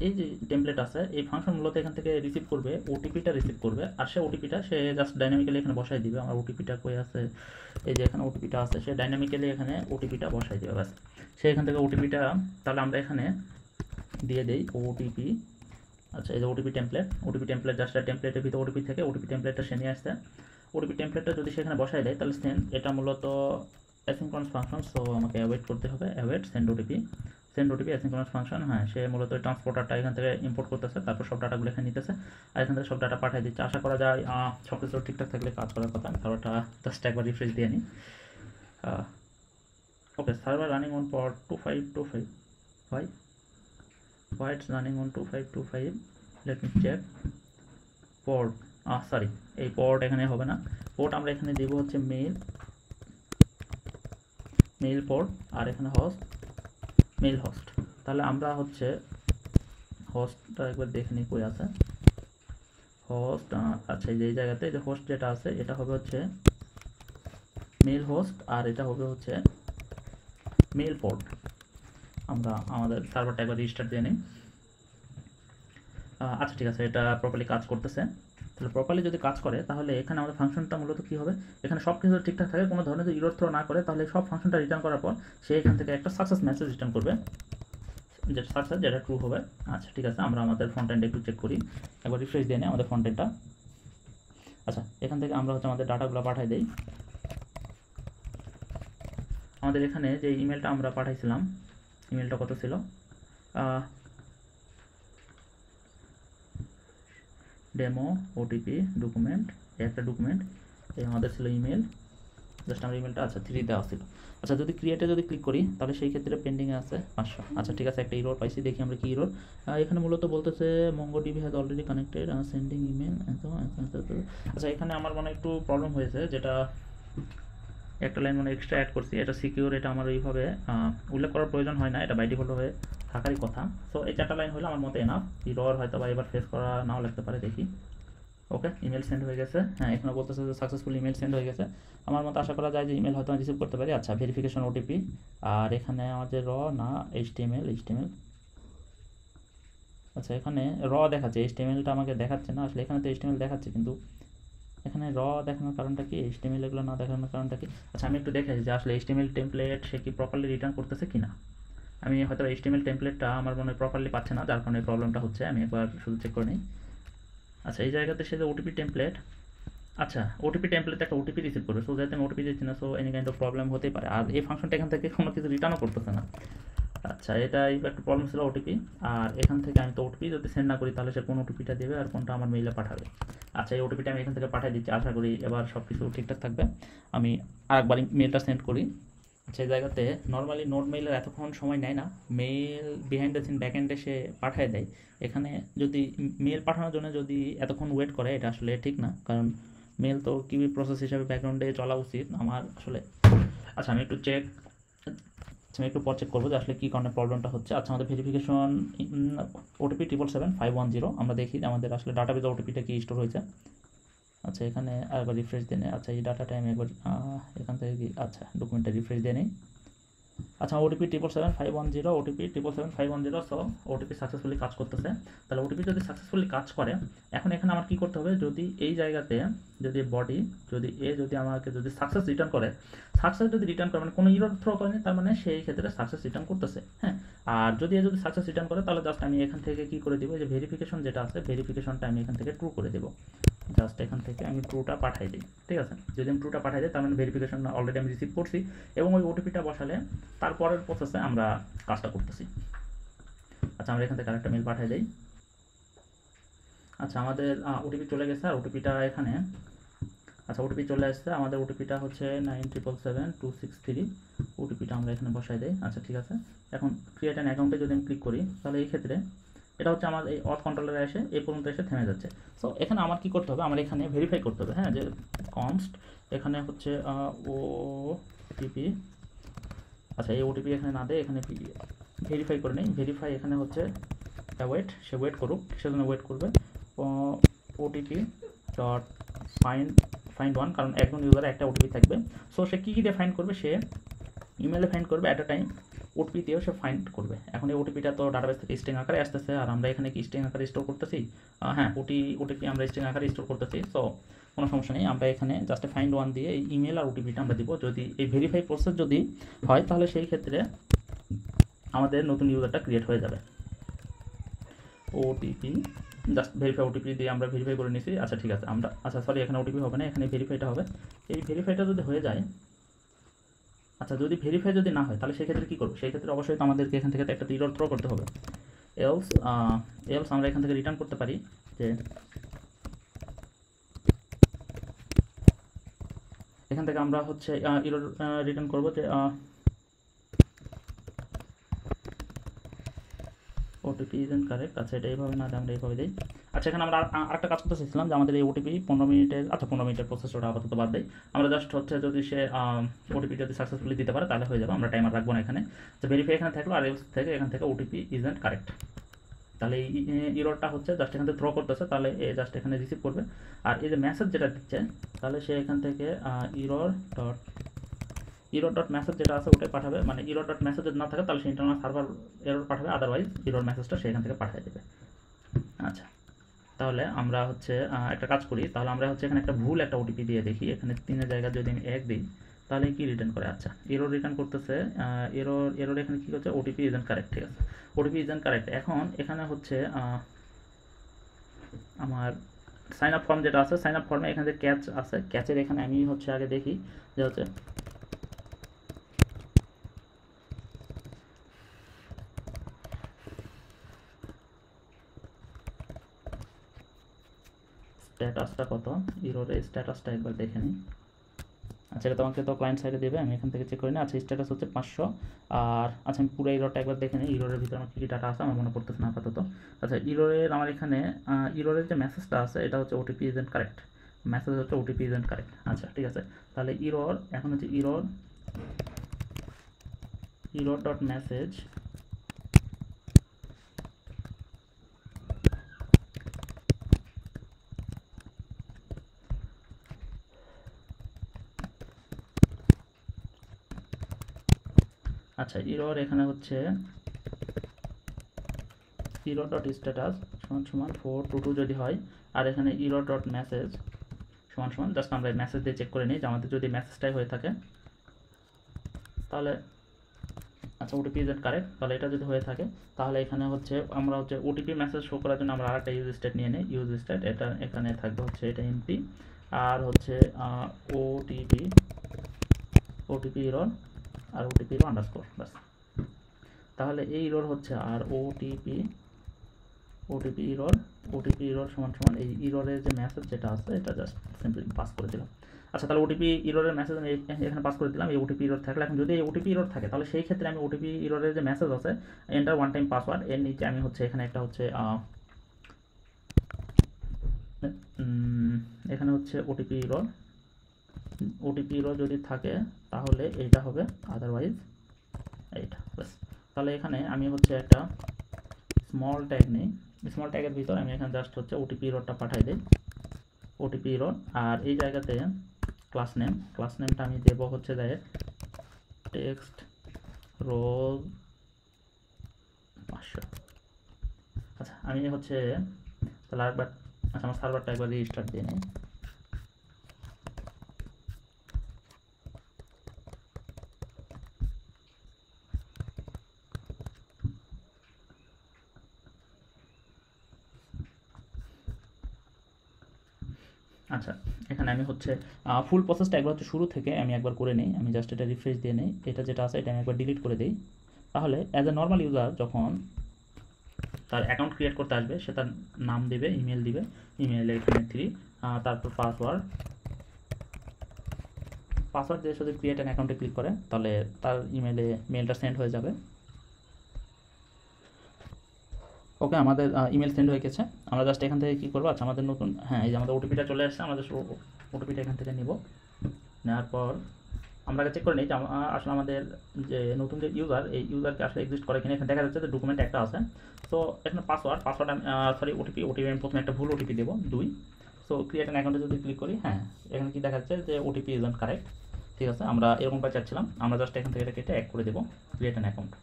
এই যে টেমপ্লেট আছে, এই ফাংশন মূলত এখান থেকে রিসিভ করবে, ওটিপিটা রিসিভ করবে, আর সে ওটিপিটা সে জাস্ট ডাইনামিক্যালি এখানে বসাই দিবে। আমার ওটিপিটা কই আছে, এই যে এখানে ওটিপিটা আছে, সে ডাইনামিক্যালি এখানে ওটিপিটা বসাই দিবে, ব্যাস। সে এখান থেকে ওটিপিটা, তাহলে আমরা এখানে দিয়ে দেই ওটিপি, আচ্ছা এই যে ওটিপি টেমপ্লেট জাস্ট টেমপ্লেটের ভিতরে ওটিপি থেকে ওটিপি টেমপ্লেটটা সে নিয়ে আসছে। ওটিপি টেমপ্লেটটা যদি সেখানে বসাই দেয়, তাহলে সেন্ড, এটা মূলত অ্যাসিনক্রনাস ফাংশন, সো আমাকে অ্যাওয়েট করতে হবে, await send OTP, send OTP asynchronous function. হ্যাঁ, সে মূলত ট্রান্সপোর্টারটা এখান থেকে ইম্পোর্ট করতেছে, তারপর সব ডাটাগুলো এখানে নিতেছে, আর এখান থেকে সব ডাটা পাঠিয়ে দিচ্ছে। আশা করা যায় সব কিছু ঠিকঠাক থাকলে কাজ করার কথা। আমি সার্ভারটা জাস্ট একবার রিফ্রেশ দিয়ে নিই। Okay, server running on port 2525, why it's running on 2525, let me check port, sorry এই পোর্ট এখানে হবে না, পোর্ট আমরা এখানে দেব হচ্ছে মেইল পোর্ট, আর এখানে হোস্ট, মেইল হোস্ট। তাহলে আমরা হচ্ছে হোস্টটা একবার দেখে নিই কই আছে হোস্ট, আচ্ছা এই যে জায়গাতে যে হোস্ট যেটা আছে এটা হবে হচ্ছে মেইল হোস্ট, আর এটা হবে হচ্ছে মেইল পোর্ট। আমরা আমাদের সার্ভারটা একবার রিস্টার্ট দিয়ে নিই। আচ্ছা ঠিক আছে, এটা প্রপারলি কাজ করতেছে। তাহলে প্রপারলি যদি কাজ করে, তাহলে এখানে আমাদের ফাংশনটা মূলত কী হবে, এখানে সব কিছু ঠিকঠাক থাকে, কোনো ধরনের যদি ইরর থ্রো না করে, তাহলে সব ফাংশনটা রিটার্ন করার পর সে এখান থেকে একটা সাকসেস মেসেজ রিটার্ন করবে, যেটা সাকসেস, যেটা ট্রু হবে। আচ্ছা ঠিক আছে, আমরা আমাদের ফ্রন্ট এন্ড একটু চেক করি, একবার রিফ্রেশ দিয়ে নিই আমাদের ফ্রন্ট এন্ডটা। আচ্ছা, এখান থেকে আমরা হচ্ছে আমাদের ডাটাগুলো পাঠাই দিই। আমাদের এখানে যে ইমেলটা আমরা পাঠাইছিলাম, ইমেলটা কত ছিল, ডেমো ওটিপি ডকুমেন্ট, একটা ডকুমেন্ট, এই আমাদের ছিল ইমেল, জাস্ট আমার ইমেলটা আচ্ছা 3 দেওয়া ছিল। আচ্ছা যদি ক্রিয়েটে যদি ক্লিক করি তাহলে সেই ক্ষেত্রে পেন্ডিংয়ে আছে 500। আচ্ছা ঠিক আছে, একটা ইরোর পাইছি, দেখি আমরা কি ইরোর। এখানে মূলত বলতেছে MongoDB has already connected sending email. আচ্ছা এখানে আমার মানে একটু প্রবলেম হয়েছে, যেটা একটা লাইন মানে এক্সট্রা অ্যাড করছি, এটা সিকিউর, এটা আমার এইভাবে উল্লেখ করার প্রয়োজন হয় না, এটা বাই ডিফল্ট হয়ে থাকারই কথা। সো এই 4টা লাইন হলে আমার মতে এনাফ। ইরর হয়তো বা এবার ফেস করা নাও লাগতে পারে, দেখি। ওকে, ইমেল সেন্ড হয়ে গেছে। হ্যাঁ, এখানে বলতেছে যে সাকসেসফুল ইমেল সেন্ড হয়ে গেছে। আমার মতো আশা করা যায় যে ইমেল হয়তো আমি রিসিভ করতে পারি। আচ্ছা, ভেরিফিকেশন ওটিপি। আর এখানে আমাদের না এইচটিএমএল। আচ্ছা এখানে দেখাচ্ছে, এইচটিএমএলটা আমাকে দেখাচ্ছে না আসলে। এখানে তো এইচটিএমএল দেখাচ্ছে, কিন্তু এখানে দেখানোর কারণটা কি, এইচটিএমএল এগুলো না দেখানোর কারণটা কি? আচ্ছা আমি একটু দেখেছি যে আসলে এইচটিএমএল টেমপ্লেট সে কি প্রপারলি রিটার্ন করতেছে কিনা। আমি হয়তো এইচটিএমএল টেমপ্লেটটা আমার মনে হয় প্রপারলি পাচ্ছে না, যার কারণে প্রবলেমটা হচ্ছে। আমি একবার শুধু চেক করে নিই। আচ্ছা এই জায়গাতে সে যে ওটিপি টেমপ্লেট, আচ্ছা ওটিপি টেমপ্লেটে একটা ওটিপি রিসিভ করবে। সো যাতে আমি ওটিপি দিচ্ছি না, so any kind of problem হতেই পারে। আর এই ফাংশনটা এখান থেকে কোনো কিছু রিটার্নও করতেছে না। আচ্ছা এটাই একটা প্রবলেম ছিল ওটিপি। আর এখান থেকে আমি তো ওটিপি যদি সেন্ড না করি তাহলে সে কোন ওটিপিটা দেবে আর কোনটা আমার মেইলে পাঠাবে। আচ্ছা এই ওটিপিটা আমি এখান থেকে পাঠিয়ে দিচ্ছি, আশা করি এবার সব কিছু ঠিকঠাক থাকবে। আমি আরেকবার মেলটা সেন্ড করি। আচ্ছা এই জায়গাতে নর্মালি নোট মেইলের এতক্ষণ সময় নেয় না, মেল বিহাইন্ড দ্য সিন ব্যাকএন্ডে সে পাঠিয়ে দেয়। এখানে যদি মেল পাঠানোর জন্য যদি এতক্ষণ ওয়েট করে, এটা আসলে ঠিক না, কারণ মেল তো কিউই প্রসেস হিসাবে ব্যাকগ্রাউন্ডে চলা উচিত আমার আসলে। আচ্ছা আমি একটু পর চেক করবো যে আসলে কী কারণে প্রবলেমটা হচ্ছে। আচ্ছা আমাদের ভেরিফিকেশন ওটিপি 777-510, আমরা দেখি যে আমাদের আসলে ডাটাবেজে ওটিপিটা কি স্টোর হয়েছে। আচ্ছা এখানে আরেকবার রিফ্রেশ দিয়ে নেই। আচ্ছা এই ডাটাটা আমি একবার এখান থেকে কি, আচ্ছা ডকুমেন্টটা রিফ্রেশ দিয়ে নেই। আচ্ছা OTP 777-510, OTP 777-510। So OTP successfully কাজ করতেছে। তাহলে ওটিপি যদি সাকসেসফুলি কাজ করে, এখন এখানে আমার কী করতে হবে, যদি এই জায়গাতে যদি বডি যদি আমাকে সাকসেস রিটার্ন করে, মানে কোনো ইরর থ্রো করেনি, তার মানে সেই ক্ষেত্রে সাকসেস রিটার্ন করতেছে। হ্যাঁ, আর যদি সাকসেস রিটার্ন করে তাহলে জাস্ট আমি এখান থেকে কী করে দিব, যে ভেরিফিকেশন যেটা আছে, ভেরিফিকেশনটা আমি এখান থেকে ট্রু করে দেবো। জাস্ট এখান থেকে আমি ট্রুটা পাঠাই দিই। ঠিক আছে, যদি আমি ট্রুটা পাঠাই দিই তার মানে ভেরিফিকেশন অলরেডি আমি রিসিভ করছি, এবং ওই ওটিপিটা বসালে তারপরের প্রসেসে আমরা কাজটা করতেছি। আচ্ছা আমরা এখান থেকে আরেকটা মেল পাঠিয়ে দিই। আচ্ছা আমাদের ওটিপি চলে গেছে, আর ওটিপিটা এখানে, আচ্ছা ওটিপি চলে আসছে, আমাদের ওটিপিটা হচ্ছে 9777263। ওটিপিটা আমরা এখানে বসাই দিই। আচ্ছা ঠিক আছে, এখন ক্রিয়েট অ্যান অ্যাকাউন্টে যদি আমি ক্লিক করি, তাহলে এই ক্ষেত্রে এটা হচ্ছে আমার এই অথ কন্ট্রোলারে এসে এই পর্যন্ত এসে থেমে যাচ্ছে। সো এখানে আমার কী করতে হবে, আমার এখানে ভেরিফাই করতে হবে। হ্যাঁ, যে কনস্ট এখানে হচ্ছে ওটিপি। আচ্ছা এই ওটিপি এখানে না দেয়, এখানে ভেরিফাই করে নেই। ভেরিফাই এখানে হচ্ছে ওয়েট, সে ওয়েট করুক, সেজন্য ওয়েট করবে। ওটিপি ডট ফাইন্ড ওয়ান, কারণ একজন ইউজারে একটা ওটিপি থাকবে। সো সে কী দিয়ে ফাইন্ড করবে, সে ইমেলে ফাইন্ড করবে, অ্যাট আ টাইম ওটিপি দিয়েও সে ফাইন্ড করবে। এখন এই ওটিপিটা তো ডাটাবেস থেকে স্ট্রিং আকারে আসতেছে, আর আমরা এখানে কি স্ট্রিং আকারে স্টোর করতেছি? হ্যাঁ, ওটিপি আমরা স্ট্রিং আকারে স্টোর করতেছি। সো কোনো সমস্যা নেই, আমরা এখানে জাস্ট ফাইন্ড ওয়ান দিয়ে এই ইমেল আর ওটিপিটা আমরা দিব। যদি এই ভেরিফাই প্রসেস যদি হয়, তাহলে সেই ক্ষেত্রে আমাদের নতুন ইউজারটা ক্রিয়েট হয়ে যাবে। ওটিপি জাস্ট ভেরিফাই ওটিপি দিয়ে আমরা ভেরিফাই করে নিছি। আচ্ছা ঠিক আছে, আমরা সরি এখানে ওটিপি হবে না, এখানে ভেরিফাইটা হবে। এই ভেরিফাইটা যদি হয়ে যায়, আচ্ছা যদি ভেরিফাই যদি না হয় তাহলে সেই ক্ষেত্রে কী করবো, সেই ক্ষেত্রে অবশ্যই তো আমাদেরকে এখান থেকে একটা ইরর থ্রো করতে হবে। এলস আমরা এখান থেকে রিটার্ন করতে পারি যে এখান থেকে আমরা হচ্ছে ইরর রিটার্ন করবো যে ওটিপি ইজেন্ট কারেক্ট। আচ্ছা এটা এইভাবে না, আমরা এইভাবে দিই। আচ্ছা এখানে আমরা আরেকটা কাজ করতে চাইছিলাম যে আমাদের এই ওটিপি 15 মিনিটের, আচ্ছা 15 মিনিটের প্রসেস, ওটা আপাতত বাদ দেয়। আমরা জাস্ট হচ্ছে যদি সে ওটিপি যদি সাকসেসফুলি দিতে পারে তাহলে হয়ে যাবে, আমরা টাইমার রাখবো না এখানে। তো ভেরিফাই এখানে থাকলো, আর এলস থেকে এখান থেকে ওটিপি ইজেন্ট কারেক্ট। তাহলে এই ইররটা হচ্ছে জাস্ট এখান থেকে থ্রো করতেছে, তাহলে এ জাস্ট এখানে রিসিভ করবে। আর এই যে মেসেজ যেটা দিচ্ছে, তাহলে সে এখান থেকে ইরর ডট মেসেজ যেটা আছে ওটাই পাঠাবে। মানে ইরর ডট মেসেজ যদি না থাকে তাহলে সে ইন্টারনাল সার্ভার এরর পাঠাবে, আদারওয়াইজ ইরর মেসেজটা সে এখান থেকে পাঠিয়ে দেবে। আচ্ছা তাহলে আমরা হচ্ছে একটা কাজ করি, তাহলে আমরা হচ্ছে এখানে একটা ভুল একটা ওটিপি দিয়ে দেখি। এখানে 3-এর জায়গায় যদি আমি 1 দিই তাহলে কি রিটার্ন করে? আচ্ছা এরর রিটার্ন করতেছে, এরর এখানে কী করছে, ওটিপি ইজেন্ট কারেক্ট। ঠিক আছে, ওটিপি ইজেন্ট কারেক্ট। এখন এখানে হচ্ছে আমার সাইন আপ ফর্ম যেটা আছে, সাইন আপ ফর্মে এখানে যে ক্যাচ আছে, ক্যাচের এখানে আমি হচ্ছে আগে দেখি যে হচ্ছে স্ট্যাটাসটা কত, ইরোরের স্ট্যাটাসটা একবার দেখে নিই। আচ্ছা, এটা তোমাকে তো ক্লায়েন্ট সাইডে দেবে, আমি এখান থেকে চেক করি না। আচ্ছা, স্ট্যাটাস হচ্ছে 500। আর আচ্ছা, আমি পুরো ইরোরটা একবার দেখে নিই, ইরোরের ভিতরে আমার কী কী ডাটা আছে আমার মনে পড়তেছে না আপাতত। আচ্ছা, ইরোরের আমার এখানে ইরোরের যে মেসেজটা আছে এটা হচ্ছে ওটিপি ইজেন্ট কারেক্ট, মেসেজ হচ্ছে ওটিপি ইজেন্ট কারেক্ট। আচ্ছা, ঠিক আছে, তাহলে ইরোর এখন হচ্ছে ইরোর ডট মেসেজ আচ্ছা, ইরোর এখানে হচ্ছে ইরোর ডট স্ট্যাটাস সমান সমান 422 যদি হয়, আর এখানে ইরোর ডট মেসেজ সমান সমান জাস্ট আমরা মেসেজ দিয়ে চেক করে নিই যে আমাদের যদি মেসেজটাই হয়ে থাকে তাহলে, আচ্ছা ওটিপি ইজ কারেক্ট, তাহলে এটা যদি হয়ে থাকে তাহলে এখানে হচ্ছে আমরা হচ্ছে ওটিপি মেসেজ শো করার জন্য আমরা আরেকটা ইউজ স্টেট নিয়ে নিই। ইউজ স্টেট এটা এখানে থাকবে হচ্ছে এটা এমপি, আর হচ্ছে ওটিপি ইরর আর ওটিপি ইরর আন্ডারস্কোর, বাস। তাহলে এই ইরর হচ্ছে আর ওটিপি ইরর সমান সমান এই ইররের যে মেসেজ যেটা আছে এটা জাস্ট সিম্পলি পাস করে দিলাম। আচ্ছা, তাহলে ওটিপি ইররের মেসেজ আমি এখানে পাস করে দিলাম। এই ওটিপি ইরর থাকলে এখন যদি এই ওটিপি ইরর থাকে তাহলে সেই ক্ষেত্রে আমি ওটিপি ইররের যে মেসেজ আছে এন্টার ওয়ান টাইম পাসওয়ার্ড, এর নিচে আমি হচ্ছে এখানে একটা হচ্ছে এখানে হচ্ছে ওটিপি ইরর যদি থাকে তাহলে এইটা হবে, আদারওয়াইজ এইটা, বাস। তাহলে এখানে আমি হচ্ছে একটা স্মল ট্যাগ নেই, স্মল ট্যাগের ভিতর আমি এখানে জাস্ট হচ্ছে ওটিপি ইররটা পাঠাই দিই, ওটিপি ইরর। আর এই জায়গাতে ক্লাস নেমটা আমি দেবো হচ্ছে টেক্সট রোল 500। আচ্ছা, আমি হচ্ছে তাহলে আরেকবার, আচ্ছা আমার সার্ভারটা একবার রিস্টার্ট দিয়ে নিই। আচ্ছা, এখানে আমি হচ্ছে ফুল প্রসেসটা একবার হচ্ছে শুরু থেকে আমি একবার করে নিই, আমি জাস্ট এটা রিফ্রেশ দিয়ে নিই, এটা যেটা আছে এটা আমি একবার ডিলিট করে দিই। তাহলে অ্যাজ এ নর্মাল ইউজার যখন তার অ্যাকাউন্ট ক্রিয়েট করতে আসবে সে তার নাম দেবে, ইমেল দিবে, ইমেলে এখানে 3, তারপর পাসওয়ার্ড দিয়ে যদি ক্রিয়েট অ্যান অ্যাকাউন্টে ক্লিক করে তাহলে তার মেলটা সেন্ড হয়ে যাবে। ওকে, আমাদের ইমেল সেন্ড হয়ে গেছে। আমরা জাস্ট এখান থেকে কী করবো, আচ্ছা আমাদের নতুন, হ্যাঁ এই যে আমাদের ওটিপিটা চলে আসছে, আমরা জাস্ট ওটিপিটা এখান থেকে নেব, নেওয়ার পর আমরা চেক করে নিই যে আসলে আমাদের যে নতুন যে ইউজার, এই ইউজারকে আসলে এক্সিস্ট করে কিনা। এখানে দেখা যাচ্ছে যে ডকুমেন্ট একটা আছে, তো এখানে পাসওয়ার্ড আমি ওটিপি আমি প্রথমে একটা ভুল ওটিপি দেবো 2। সো ক্রিয়েট অ্যান অ্যাকাউন্টে যদি ক্লিক করি, হ্যাঁ এখানে কি দেখা যাচ্ছে যে ওটিপি ইজন্ট কারেক্ট, ঠিক আছে। আমরা এরকমটা চাচ্ছিলাম, আমরা জাস্ট এখান থেকে এটা কেটে অ্যাড করে দেবো ক্রিয়েট অ্যান অ্যাকাউন্ট।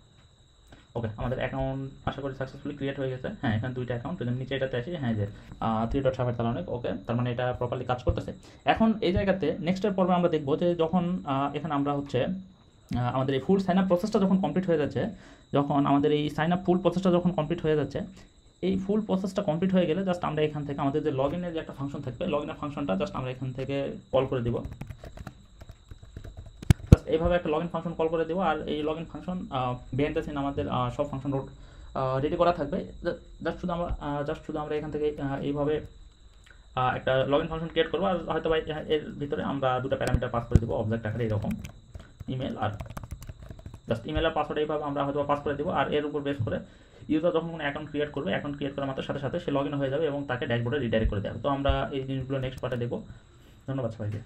ওকে, আমাদের অ্যাকাউন্ট আশা করি সাকসেসফুলি ক্রিয়েট হয়ে গেছে। হ্যাঁ, এখানে 2টা অ্যাকাউন্ট, যদি নিচে এটাতে আসি, হ্যাঁ যে 3.7 ওকে, তার মানে এটা প্রপারলি কাজ করতেছে। এখন এই জায়গাতে নেক্সটের পর্বে আমরা দেখবো যে যখন এখানে আমরা হচ্ছে আমাদের এই ফুল সাইন আপ প্রসেসটা যখন কমপ্লিট হয়ে যাচ্ছে, ফুল প্রসেসটা যখন কমপ্লিট হয়ে যাচ্ছে, এই ফুল প্রসেসটা কমপ্লিট হয়ে গেলে জাস্ট আমরা এখান থেকে আমাদের যে লগ ইনের যে একটা ফাংশন থাকবে, লগ ইনের ফাংশনটা জাস্ট আমরা এখান থেকে কল করে দিব। এইভাবে একটা লগইন ফাংশন কল করে দেবো, আর এই login function behind the scene আমাদের সব ফাংশন রেডি করা থাকবে। জাস্ট শুধু আমরা এখান থেকে এইভাবে একটা লগইন ফাংশন ক্রিয়েট করবো, আর হয়তো বা এর ভিতরে আমরা 2টা প্যারামিটার পাস করে দেবো অবজেক্ট আকারে, এরকম ইমেল আর জাস্ট ইমেল আর পাসওয়ার্ড এইভাবে আমরা হয়তো পাস করে দেবো। আর এর উপর বেস করে ইউজার যখন কোনো অ্যাকাউন্ট ক্রিয়েট করবে, অ্যাকাউন্ট ক্রিয়েট করার মাত্র সাথে সাথে সে লগ ইন হয়ে যাবে এবং তাকে ড্যাশবোর্ডে রিডাইরেক্ট করে দেওয়া হবে। তো আমরা এই জিনিসগুলো নেক্সট পার্টে দেবো। ধন্যবাদ সবাইকে।